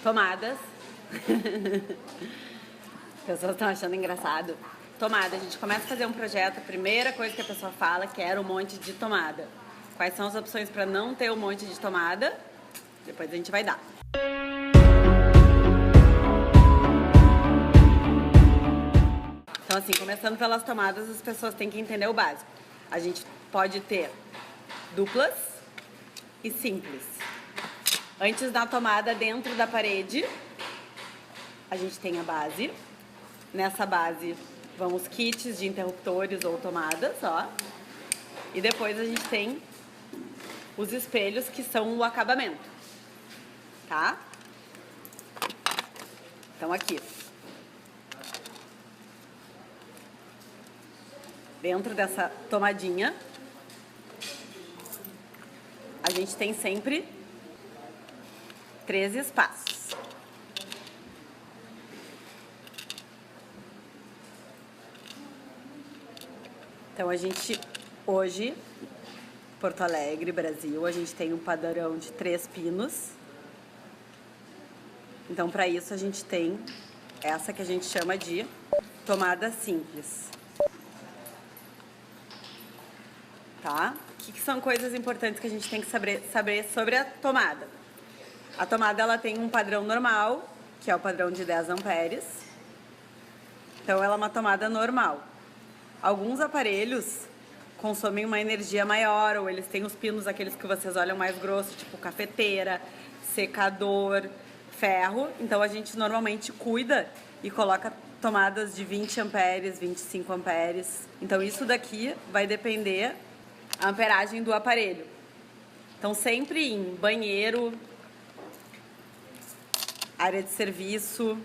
Tomadas. As pessoas estão achando engraçado. Tomada, a gente começa a fazer um projeto, a primeira coisa que a pessoa fala que era um monte de tomada. Quais são as opções para não ter um monte de tomada? Depois a gente vai dar. Então assim, começando pelas tomadas, as pessoas têm que entender o básico. A gente pode ter duplas e simples. Antes da tomada, dentro da parede, a gente tem a base. Nessa base vão os kits de interruptores ou tomadas, ó. E depois a gente tem os espelhos, que são o acabamento, tá? Então aqui. Dentro dessa tomadinha, a gente tem sempre 3 espaços. Então a gente, hoje, Porto Alegre, Brasil, a gente tem um padrão de 3 pinos. Então para isso a gente tem essa que a gente chama de tomada simples. Tá? O que são coisas importantes que a gente tem que saber sobre a tomada? A tomada ela tem um padrão normal, que é o padrão de 10 amperes. Então ela é uma tomada normal. Alguns aparelhos consomem uma energia maior, ou eles têm os pinos, aqueles que vocês olham mais grosso, tipo cafeteira, secador, ferro. Então a gente normalmente cuida e coloca tomadas de 20 amperes, 25 amperes. Então isso daqui vai depender a amperagem do aparelho. Então sempre em banheiro, área de serviço,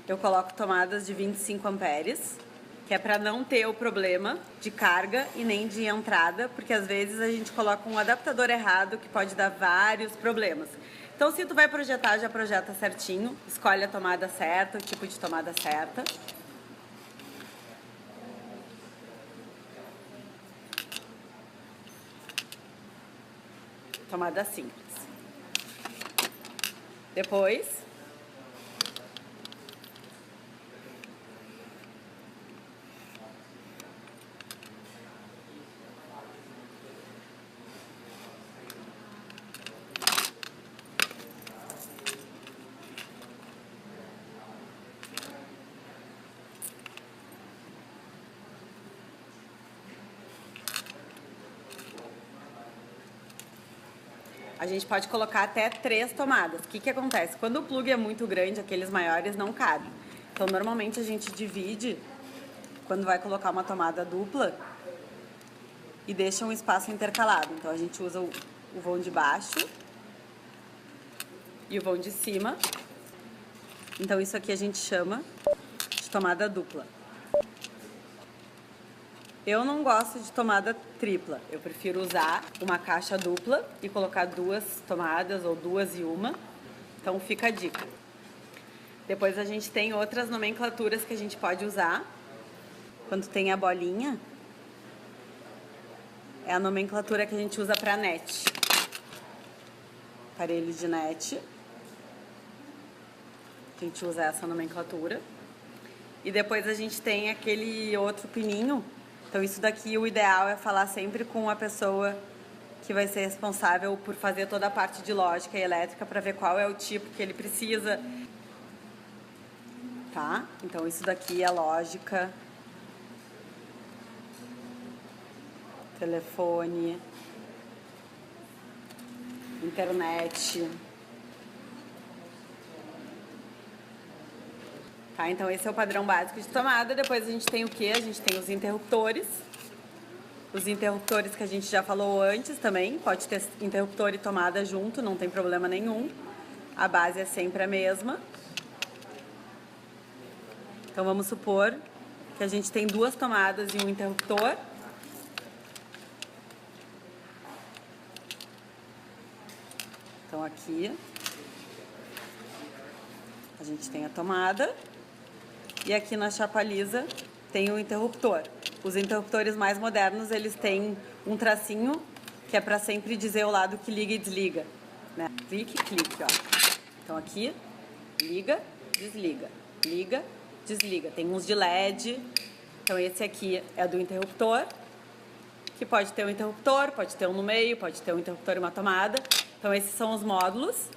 eu coloco tomadas de 25 amperes, que é para não ter o problema de carga e nem de entrada, porque às vezes a gente coloca um adaptador errado que pode dar vários problemas. Então se tu vai projetar, já projeta certinho, escolhe a tomada certa, o tipo de tomada certa. Tomada simples. Depois, a gente pode colocar até 3 tomadas. O que acontece? Quando o plug é muito grande, aqueles maiores não cabem. Então, normalmente a gente divide, quando vai colocar uma tomada dupla, e deixa um espaço intercalado. Então, a gente usa o vão de baixo e o vão de cima. Então, isso aqui a gente chama de tomada dupla. Eu não gosto de tomada tripla. Eu prefiro usar uma caixa dupla e colocar 2 tomadas ou 2 e 1. Então fica a dica. Depois a gente tem outras nomenclaturas que a gente pode usar. Quando tem a bolinha, é a nomenclatura que a gente usa para net. Aparelho de net. A gente usa essa nomenclatura. E depois a gente tem aquele outro pininho. Então isso daqui, o ideal é falar sempre com a pessoa que vai ser responsável por fazer toda a parte de lógica e elétrica para ver qual é o tipo que ele precisa. Tá? Então isso daqui é lógica, telefone, internet. Tá, então esse é o padrão básico de tomada. Depois a gente tem o quê? A gente tem os interruptores. Os interruptores que a gente já falou antes também. Pode ter interruptor e tomada junto, não tem problema nenhum. A base é sempre a mesma. Então vamos supor que a gente tem 2 tomadas e um interruptor. Então aqui a gente tem a tomada. E aqui na chapa lisa tem o interruptor. Os interruptores mais modernos, eles têm um tracinho que é para sempre dizer o lado que liga e desliga, né? Clique, clique, ó. Então aqui, liga, desliga, liga, desliga. Tem uns de LED. Então esse aqui é do interruptor, que pode ter um interruptor, pode ter um no meio, pode ter um interruptor e uma tomada. Então esses são os módulos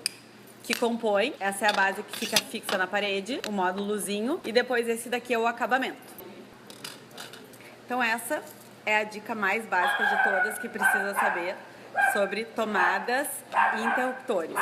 que compõem. Essa é a base que fica fixa na parede, o módulozinho. E depois esse daqui é o acabamento. Então essa é a dica mais básica de todas que precisa saber sobre tomadas e interruptores.